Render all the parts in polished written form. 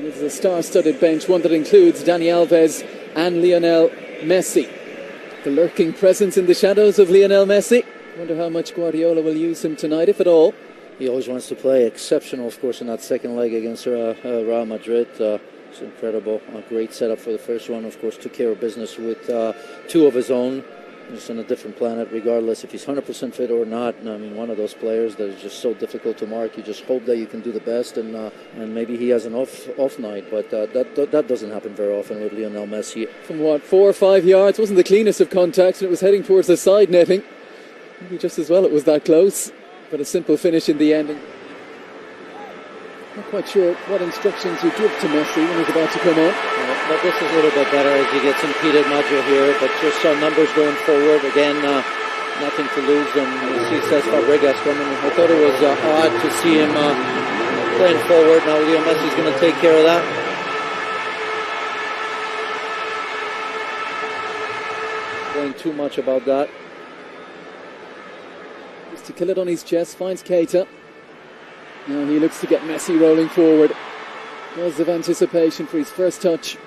It's a star-studded bench, one that includes Dani Alves and Lionel Messi. The lurking presence in the shadows of Lionel Messi. Wonder how much Guardiola will use him tonight, if at all. He always wants to play exceptional, of course, in that second leg against Real Madrid. It's incredible. A great setup for the first one. Of course, took care of business with two of his own. Just on a different planet, regardless if he's 100% fit or not. I mean, one of those players that is just so difficult to mark. You just hope that you can do the best, and maybe he has an off night, but that doesn't happen very often with Lionel Messi. From what, 4 or 5 yards? Wasn't the cleanest of contacts, and it was heading towards the side netting. Maybe just as well it was that close, but a simple finish in the ending. Not quite sure what instructions you give to Messi when he's about to come on. But this is a little bit better as he gets impeded Maggio here, but just saw numbers going forward. Again, nothing to lose, and you see Cesc Fabregas coming. I thought it was odd to see him playing forward. Now Leo Messi's going to take care of that. Going too much about that. Just to kill it on his chest, finds Keita. Now he looks to get Messi rolling forward. Buzz of anticipation for his first touch.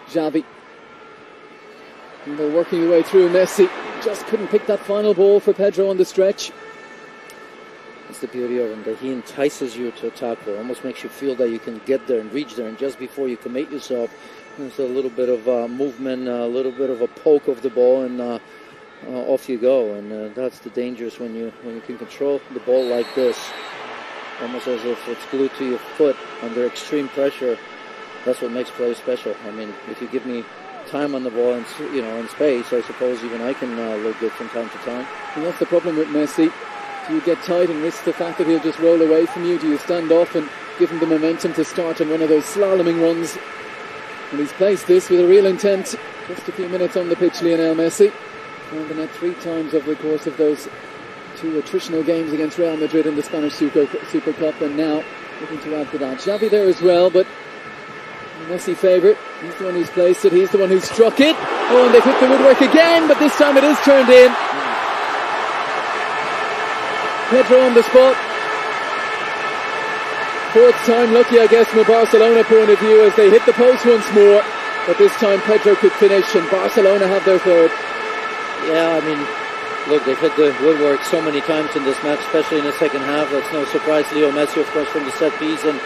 Xavi. And they're working their way through. Messi just couldn't pick that final ball for Pedro on the stretch. That's the beauty of him, that he entices you to a tackle. Almost makes you feel that you can get there and reach there, and just before you commit yourself, there's a little bit of movement, a little bit of a poke of the ball, and off you go. And that's the dangerous when you can control the ball like this, almost as if it's glued to your foot under extreme pressure. That's what makes play special. I mean, if you give me time on the ball and in space, I suppose even I can look good from time to time. And that's the problem with Messi. Do you get tight and risk the fact that he'll just roll away from you? Do you stand off and give him the momentum to start on one of those slaloming runs? And he's placed this with a real intent. Just a few minutes on the pitch, Lionel Messi. Found the net 3 times over the course of those 2 attritional games against Real Madrid in the Spanish Super Cup, and now looking to add to that. Xavi there as well, but the Messi favourite. He's the one who's placed it, he's the one who struck it. Oh, and they've hit the woodwork again, but this time it is turned in. Pedro on the spot. 4th time lucky, I guess, from a Barcelona point of view, as they hit the post once more. But this time Pedro could finish, and Barcelona have their 3rd. Yeah, I mean, look, they've hit the woodwork so many times in this match, especially in the second half. That's no surprise. Leo Messi, of course, from the set piece, and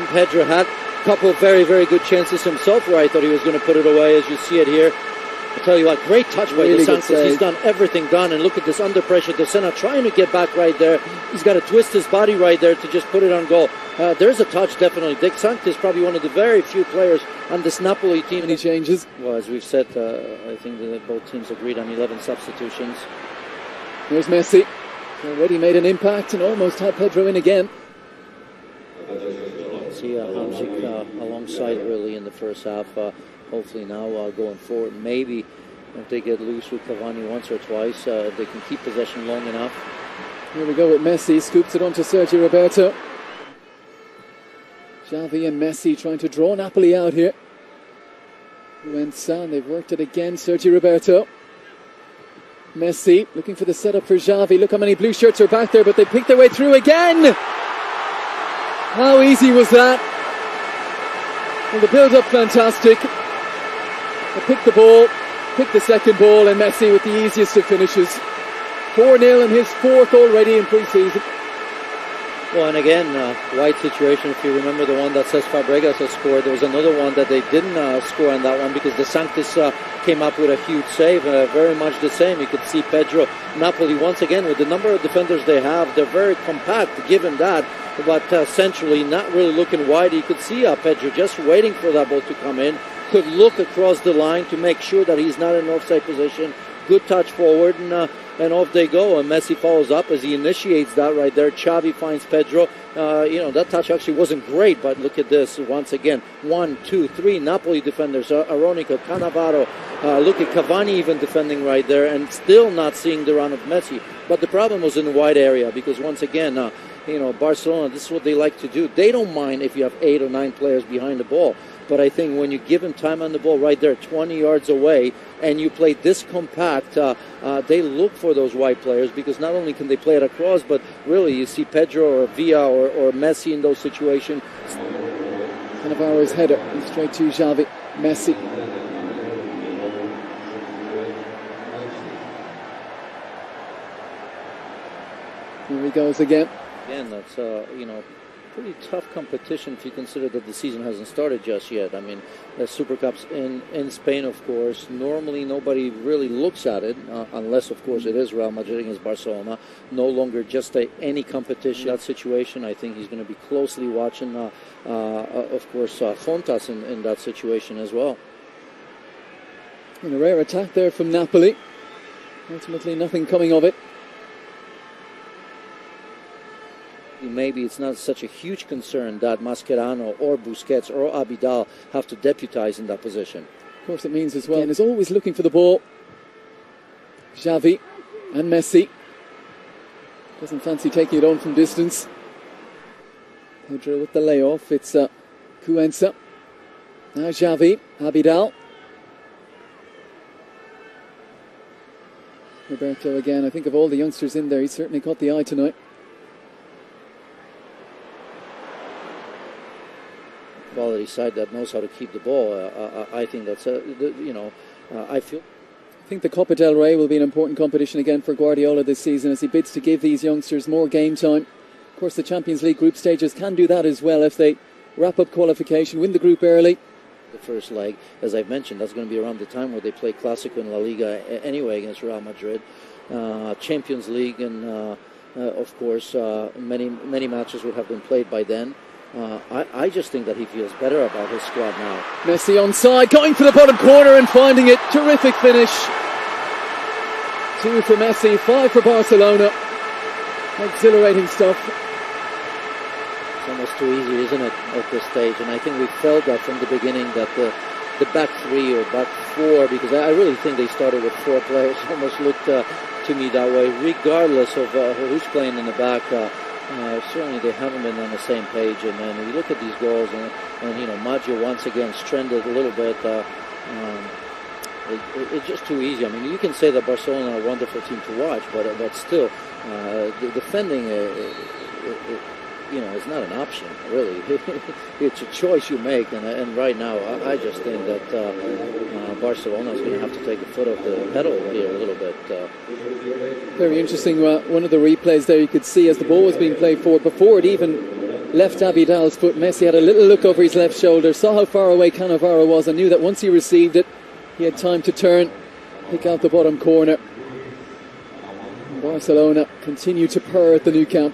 Pedro had a couple of very, very good chances himself where I thought he was going to put it away, as you see it here. I tell you what, great touch by really De Santos. He's done everything done, and look at this under pressure. De Sena trying to get back right there. He's got to twist his body right there to just put it on goal. There's a touch, definitely. De Santos is probably one of the very few players on this Napoli team. Any changes? Well, as we've said, I think that both teams agreed on 11 substitutions. Here's Messi. Already made an impact and almost had Pedro in again. See Hamzik alongside really in the first half. Hopefully now going forward, maybe if they get loose with Cavani once or twice, they can keep possession long enough. Here we go with Messi, scoops it onto Sergio Roberto. Xavi and Messi trying to draw Napoli out here. Juan, they've worked it again, Sergio Roberto. Messi looking for the setup for Xavi. Look how many blue shirts are back there, but they picked their way through again. How easy was that? Well, the build-up fantastic. They picked the ball, picked the second ball, and Messi with the easiest of finishes. 4-0 in his 4th already in pre-season. Well, and again, wide situation. If you remember the one that Cesc Fabregas has scored, there was another one that they didn't score on that one because De Santos came up with a huge save. Very much the same. You could see Pedro. Napoli, once again, with the number of defenders they have, they're very compact given that. But centrally, not really looking wide. You could see Pedro just waiting for that ball to come in. Could look across the line to make sure that he's not in an offside position. Good touch forward, and off they go. And Messi follows up as he initiates that right there. Xavi finds Pedro. That touch actually wasn't great, but look at this once again. 1, 2, 3 Napoli defenders. Aronica, Cannavaro, Look at Cavani even defending right there and still not seeing the run of Messi. But the problem was in the wide area because once again, Barcelona, this is what they like to do. They don't mind if you have 8 or 9 players behind the ball. But I think when you give them time on the ball right there, 20 yards away, and you play this compact, they look for those wide players because not only can they play it across, but really you see Pedro or Villa or Messi in those situations. Cannavaro's header straight to Xavi. Messi. Here he goes again. Again, that's pretty tough competition if you consider that the season hasn't started just yet. I mean, the Super Cups in Spain, of course, normally nobody really looks at it, unless, of course, it is Real Madrid against Barcelona. No longer just any competition. That situation, I think he's going to be closely watching, of course, Fontas in that situation as well. And a rare attack there from Napoli. Ultimately, nothing coming of it. Maybe it's not such a huge concern that Mascherano or Busquets or Abidal have to deputize in that position. Of course it means as well, and is always looking for the ball. Xavi and Messi. Doesn't fancy taking it on from distance. Pedro with the layoff. It's Cuenca. Now Xavi, Abidal. Roberto again. I think of all the youngsters in there, he certainly caught the eye tonight. Quality side that knows how to keep the ball. I think that's I think the Copa del Rey will be an important competition again for Guardiola this season as he bids to give these youngsters more game time. Of course, the Champions League group stages can do that as well if they wrap up qualification, win the group early. The first leg, as I've mentioned, that's going to be around the time where they play Clásico in La Liga anyway against Real Madrid. Champions League and of course many matches would have been played by then. I just think that he feels better about his squad now. Messi onside, going for the bottom corner and finding it. Terrific finish. 2 for Messi, 5 for Barcelona. Exhilarating stuff. It's almost too easy, isn't it, at this stage? And I think we felt that from the beginning that the back 3 or back 4, because I really think they started with 4 players, almost looked to me that way, regardless of who's playing in the back. Certainly they haven't been on the same page, and then you look at these goals, and Maggio once again stranded a little bit. It's just too easy. I mean, you can say that Barcelona are a wonderful team to watch, but still, the defending, it's not an option, really. It's a choice you make, and right now, I just think that Barcelona is going to have to take the foot off the pedal here a little bit. Very interesting. One of the replays there, you could see as the ball was being played forward, before it even left Abidal's foot, Messi had a little look over his left shoulder, saw how far away Cannavaro was, and knew that once he received it, he had time to turn, pick out the bottom corner. And Barcelona continue to purr at the new camp.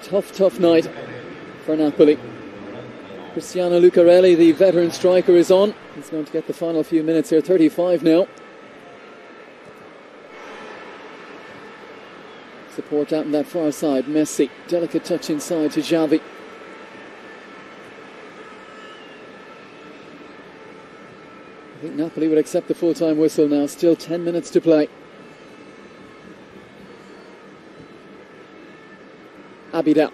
Tough night for Napoli. Cristiano Lucarelli, the veteran striker, is on. He's going to get the final few minutes here, 35 now. Support out on that far side. Messi, delicate touch inside to Xavi. I think Napoli would accept the full-time whistle now. Still 10 minutes to play. Abidal.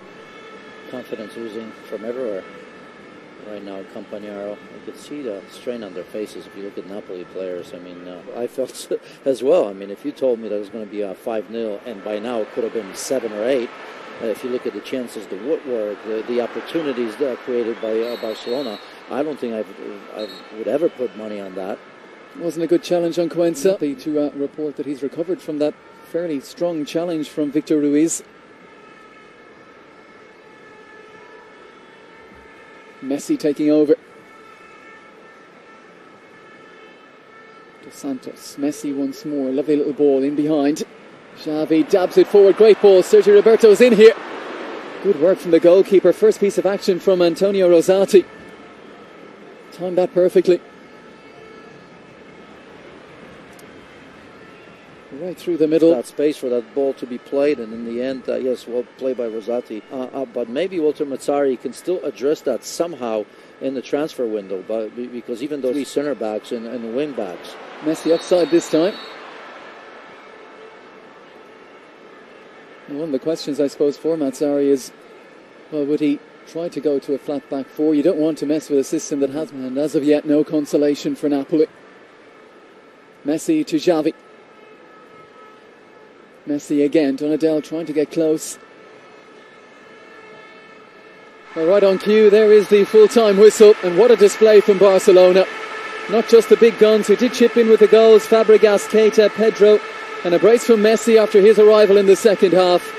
Confidence oozing from everywhere right now. Campagnaro, you could see the strain on their faces if you look at Napoli players. I mean, I felt as well. I mean, if you told me that it was going to be a 5-0 and by now it could have been 7 or 8, if you look at the chances, the woodwork, the opportunities that are created by Barcelona, I don't think I would ever put money on that. It wasn't a good challenge on Cuenca. To report that he's recovered from that fairly strong challenge from Victor Ruiz. Messi taking over. Dos Santos. Messi once more. Lovely little ball in behind. Xavi dabs it forward. Great ball. Sergio Roberto's in here. Good work from the goalkeeper. First piece of action from Antonio Rosati. Timed that perfectly. right through the middle. That space for that ball to be played, and in the end, yes, well played by Rosati. But maybe Walter Mazzari can still address that somehow in the transfer window, but because even those 3 centre backs and wing backs. Messi offside this time. One of the questions, I suppose, for Mazzari is, well, would he try to go to a flat back 4? You don't want to mess with a system that has, and as of yet, no consolation for Napoli. Messi to Xavi. Messi again. Donadel trying to get close. Well, right on cue, there is the full-time whistle, and what a display from Barcelona. Not just the big guns who did chip in with the goals, Fabregas, Keita, Pedro, and a brace from Messi after his arrival in the second half.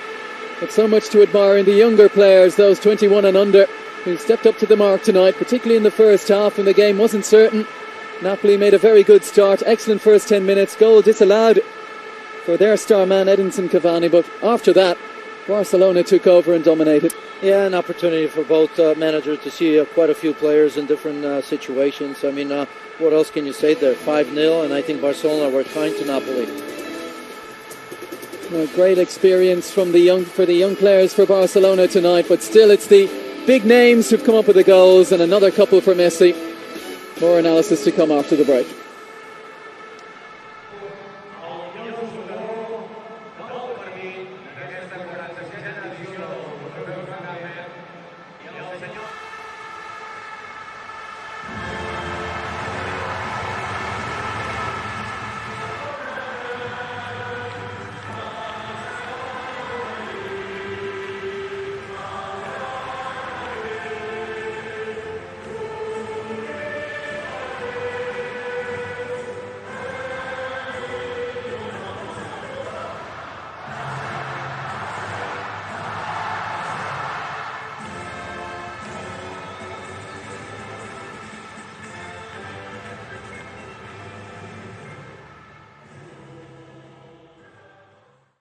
But so much to admire in the younger players, those 21 and under, who stepped up to the mark tonight, particularly in the first half when the game wasn't certain. Napoli made a very good start, excellent first 10 minutes, goal disallowed for their star man Edinson Cavani, but after that, Barcelona took over and dominated. Yeah, an opportunity for both managers to see quite a few players in different situations. I mean, what else can you say there? 5-0, and I think Barcelona were kind to Napoli. A great experience for the young players for Barcelona tonight, but still it's the big names who've come up with the goals, and another couple for Messi. More analysis to come after the break.